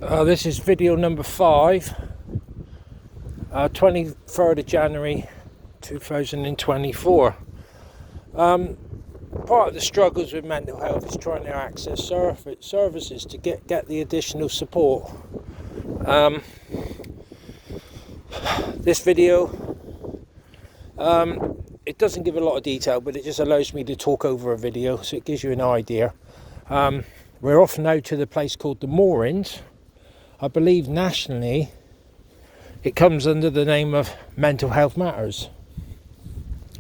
This is video number 5, 23rd of January 2024. Part of the struggles with mental health is trying to access services to get the additional support. This video, it doesn't give a lot of detail, but it just allows me to talk over a video, so it gives you an idea. We're off now to the place called the Moorings. I believe nationally it comes under the name of Mental Health Matters,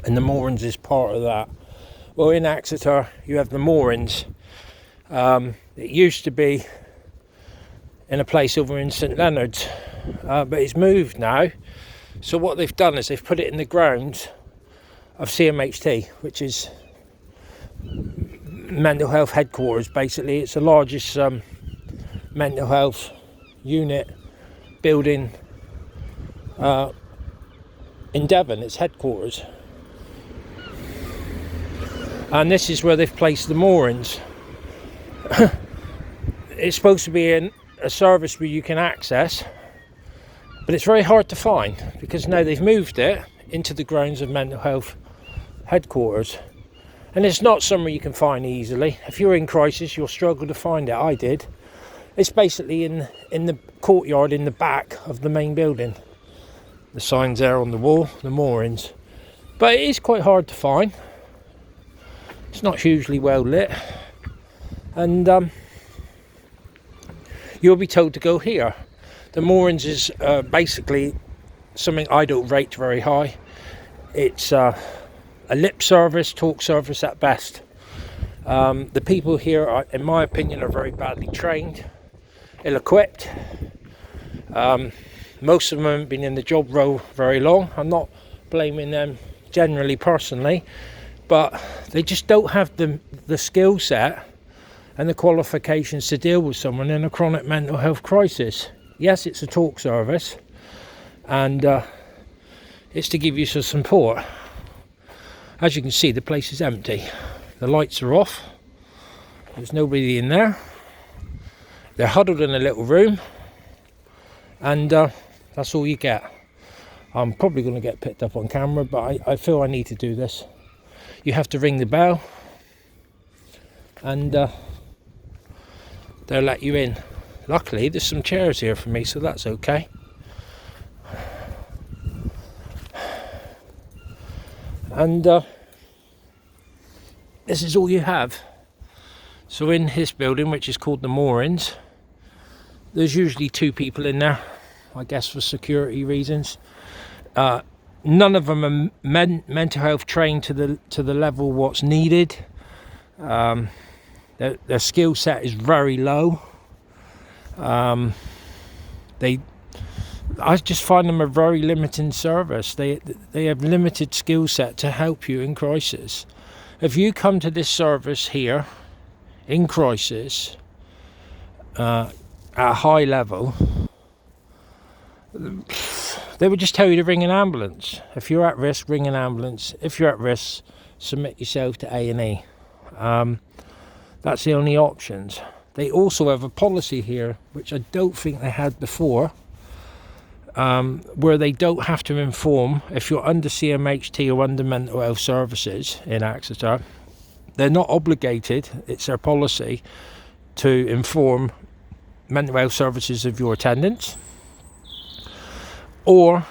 and the Moorings is part of that. Well, in Exeter you have the Moorings. It used to be in a place over in St Leonard's, but it's moved now. So what they've done is they've put it in the grounds of CMHT, which is mental health headquarters. Basically, it's the largest mental health unit building in Devon. It's headquarters, and this is where they've placed the Moorings. It's supposed to be a service where you can access, but it's very hard to find because now they've moved it into the grounds of mental health headquarters, and it's not somewhere you can find easily. If you're in crisis, you'll struggle to find it. I did. It's basically in the courtyard in the back of the main building. The sign's there on the wall, the Moorings. But it is quite hard to find. It's not hugely well lit. And you'll be told to go here. The Moorings is basically something I don't rate very high. It's a lip service, talk service at best. The people here, are, in my opinion, are very badly trained, ill-equipped. Most of them haven't been in the job role very long. I'm not blaming them generally personally, but they just don't have the skill set and the qualifications to deal with someone in a chronic mental health crisis. Yes, it's a talk service, and it's to give you some support. As you can see, the place is empty. The lights are off. There's nobody in there. They're huddled in a little room, and that's all you get. I'm probably going to get picked up on camera, but I feel I need to do this. You have to ring the bell, and they'll let you in. Luckily, there's some chairs here for me, so that's okay. And this is all you have. So in this building, which is called the Moorings, there's usually 2 people in there, I guess for security reasons. None of them are mental health trained to the level what's needed. Their skill set is very low. I just find them a very limiting service. They have limited skill set to help you in crisis. If you come to this service here in crisis at a high level, they would just tell you to ring an ambulance. If you're at risk, ring an ambulance. If you're at risk, submit yourself to A&E. That's the only options. They also have a policy here, which I don't think they had before, where they don't have to inform if you're under CMHT or under mental health services in Exeter. They're not obligated, it's their policy, to inform mental health services of your attendance or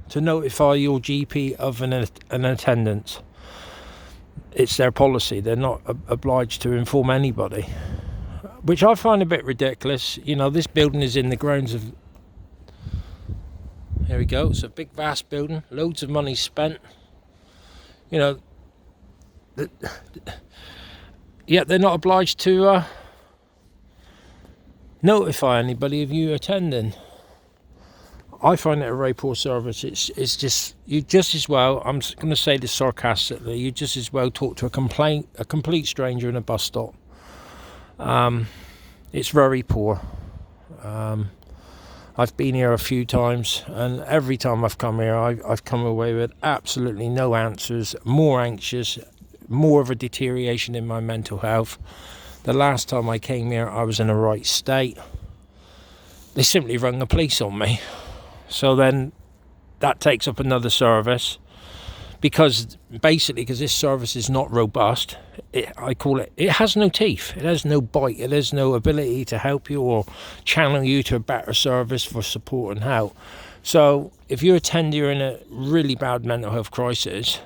to notify your GP of an attendance. It's their policy. They're not obliged to inform anybody, which I find a bit ridiculous. You know, this building is in the grounds of... Here we go. It's a big, vast building. Loads of money spent. You know, yet they're not obliged to notify anybody of you attending. I find it a very poor service. It's just, you just as well, I'm going to say this sarcastically, you just as well talk to a complete stranger in a bus stop. It's very poor. I've been here a few times, and every time I've come here, I've come away with absolutely no answers, more anxious, more of a deterioration in my mental health. The last time I came here, I was in a right state. they simply rung the police on me. So then that takes up another service, because this service is not robust. It has no teeth, it has no bite, it has no ability to help you or channel you to a better service for support and help. So if you're in a really bad mental health crisis,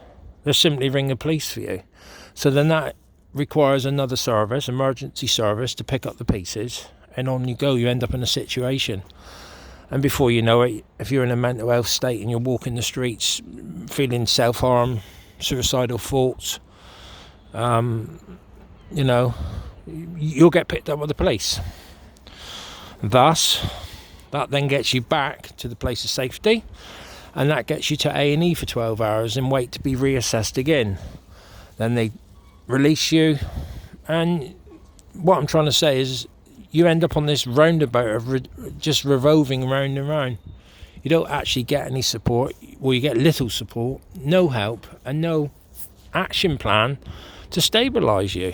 they'll simply ring the police for you. So then that requires another service, emergency service, to pick up the pieces, and on you go. You end up in a situation, and before you know it, if you're in a mental health state and you're walking the streets feeling self-harm, suicidal thoughts, you'll get picked up by the police. Thus, that then gets you back to the place of safety, and that gets you to A&E for 12 hours and wait to be reassessed again. Then they release you, and what I'm trying to say is you end up on this roundabout of just revolving round and round. You don't actually get any support, or you get little support, no help, and no action plan to stabilise you.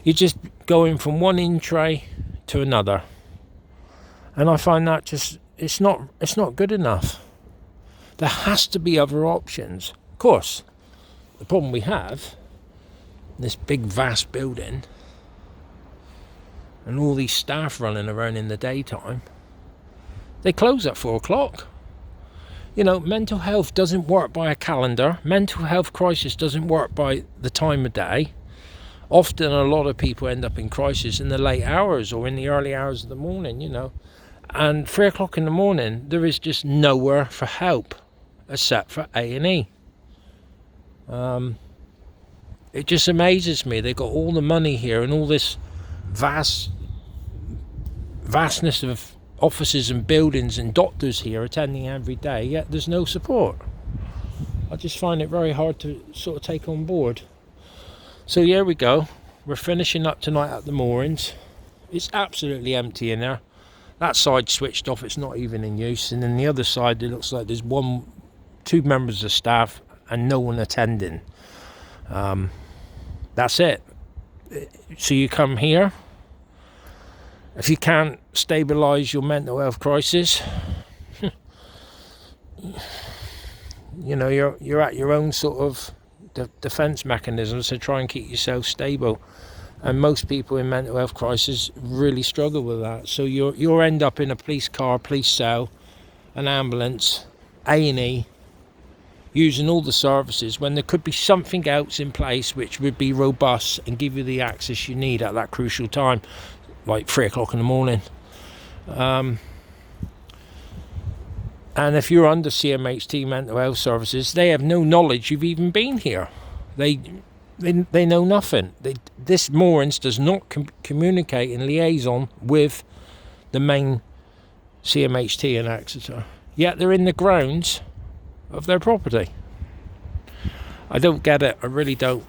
You're just going from one in-tray to another, and I find that it's not good enough. There has to be other options. Of course, the problem we have, this big vast building and all these staff running around in the daytime, they close at 4 o'clock. Mental health doesn't work by a calendar. Mental health crisis doesn't work by the time of day. Often a lot of people end up in crisis in the late hours or in the early hours of the morning, and 3 o'clock in the morning there is just nowhere for help except for A&E. It just amazes me. They've got all the money here and all this vastness of offices and buildings and doctors here attending every day, yet there's no support. I just find it very hard to sort of take on board. So here we go. We're finishing up tonight at the Moorings. It's absolutely empty in there. That side switched off, it's not even in use, and then the other side it looks like there's 2 members of staff and no one attending. That's it. So you come here, if you can't stabilise your mental health crisis, you're at your own sort of defence mechanisms to try and keep yourself stable. And most people in mental health crisis really struggle with that. So you'll end up in a police car, police cell, an ambulance, A&E, using all the services when there could be something else in place which would be robust and give you the access you need at that crucial time, like 3 o'clock in the morning. And if you're under CMHT mental health services, they have no knowledge you've even been here. They know nothing. This Moorings does not communicate in liaison with the main CMHT in Exeter. Yet they're in the grounds of their property. I don't get it. I really don't.